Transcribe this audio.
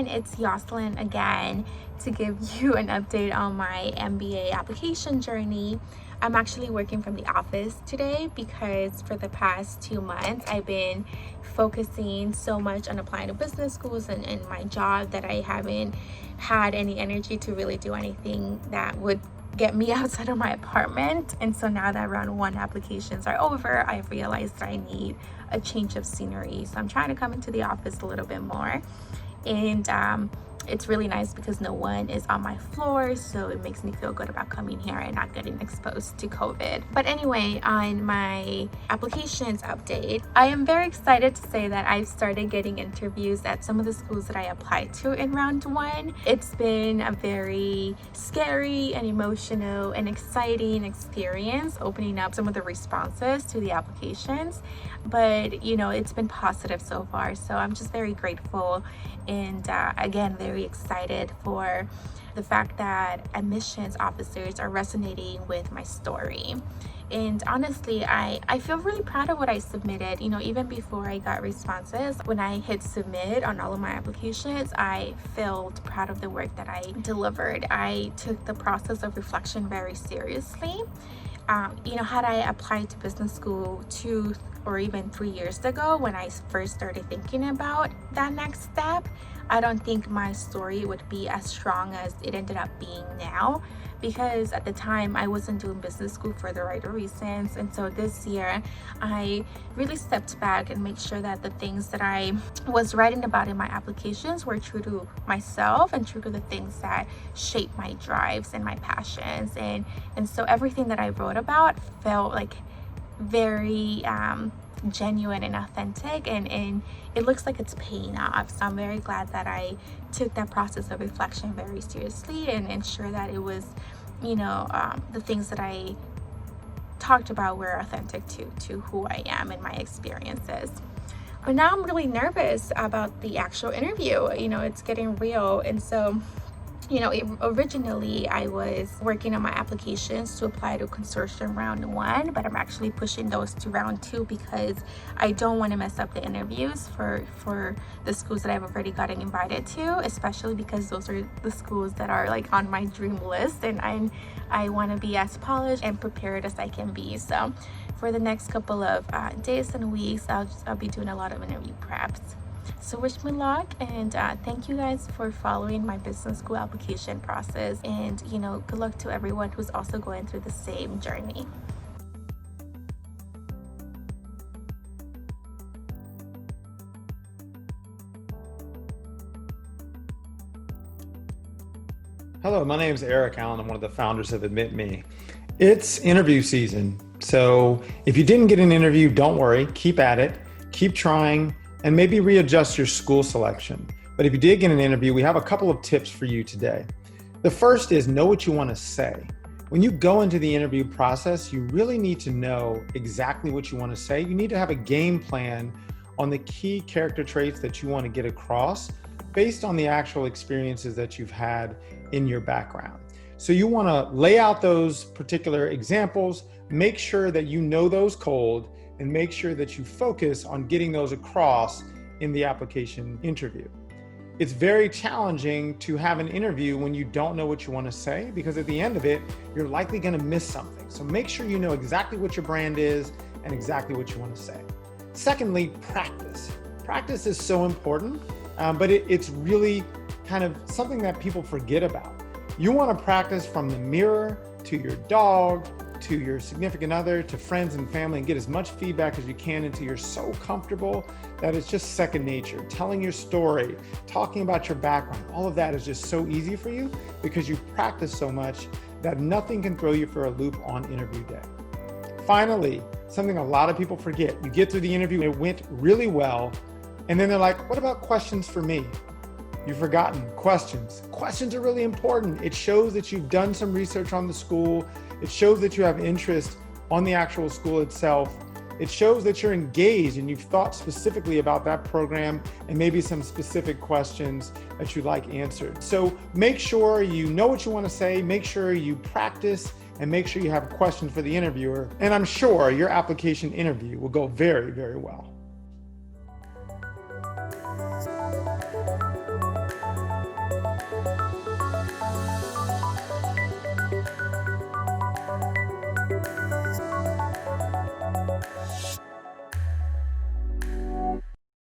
it's Yosselin again to give you an update on my MBA application journey. I'm actually working from the office today because for the past 2 months I've been focusing so much on applying to business schools and my job that I haven't had any energy to really do anything that would get me outside of my apartment. And so now that round 1 applications are over, I've realized that I need a change of scenery. So I'm trying to come into the office a little bit more, and it's really nice because no one is on my floor, so it makes me feel good about coming here and not getting exposed to COVID. But anyway, on my applications update, I am very excited to say that I've started getting interviews at some of the schools that I applied to in round 1. It's been a very scary and emotional and exciting experience opening up some of the responses to the applications, but you know, it's been positive so far, so I'm just very grateful and again very excited for the fact that admissions officers are resonating with my story. And honestly, I feel really proud of what I submitted. You know, even before I got responses, when I hit submit on all of my applications, I felt proud of the work that I delivered. I took the process of reflection very seriously. You know, had I applied to business school 2 or even 3 years ago when I first started thinking about that next step, I don't think my story would be as strong as it ended up being now, because at the time I wasn't doing business school for the right reasons. And so this year I really stepped back and made sure that the things that I was writing about in my applications were true to myself and true to the things that shape my drives and my passions. And so everything that I wrote about felt like very genuine and authentic, and it looks like it's paying off. So I'm very glad that I took that process of reflection very seriously and ensure that it was, you know, the things that I talked about were authentic to who I am and my experiences. But now I'm really nervous about the actual interview. You know, it's getting real. And so, you know, originally I was working on my applications to apply to consortium round 1, but I'm actually pushing those to round 2 because I don't want to mess up the interviews for the schools that I've already gotten invited to, especially because those are the schools that are like on my dream list, and I want to be as polished and prepared as I can be. So for the next couple of days and weeks, I'll be doing a lot of interview preps. So wish me luck, and thank you guys for following my business school application process, and you know, good luck to everyone who's also going through the same journey. Hello, my name is Eric Allen. I'm one of the founders of Admit Me. It's interview season, so if you didn't get an interview, don't worry, keep at it, keep trying, and maybe readjust your school selection. But if you did get an interview, we have a couple of tips for you today. The first is know what you want to say. When you go into the interview process, you really need to know exactly what you want to say. You need to have a game plan on the key character traits that you want to get across based on the actual experiences that you've had in your background. So you want to lay out those particular examples, make sure that you know those cold, and make sure that you focus on getting those across in the application interview. It's very challenging to have an interview when you don't know what you want to say, because at the end of it, you're likely going to miss something. So make sure you know exactly what your brand is and exactly what you want to say. Secondly, practice. Practice is so important, but it's really kind of something that people forget about. You want to practice from the mirror to your dog, to your significant other, to friends and family, and get as much feedback as you can until you're so comfortable that it's just second nature. Telling your story, talking about your background, all of that is just so easy for you because you practice so much that nothing can throw you for a loop on interview day. Finally, something a lot of people forget, you get through the interview, it went really well, and then they're like, what about questions for me? You've forgotten questions. Questions are really important. It shows that you've done some research on the school. It shows that you have interest on the actual school itself. It shows that you're engaged and you've thought specifically about that program and maybe some specific questions that you'd like answered. So make sure you know what you want to say, make sure you practice, and make sure you have questions for the interviewer. And I'm sure your application interview will go very, very well.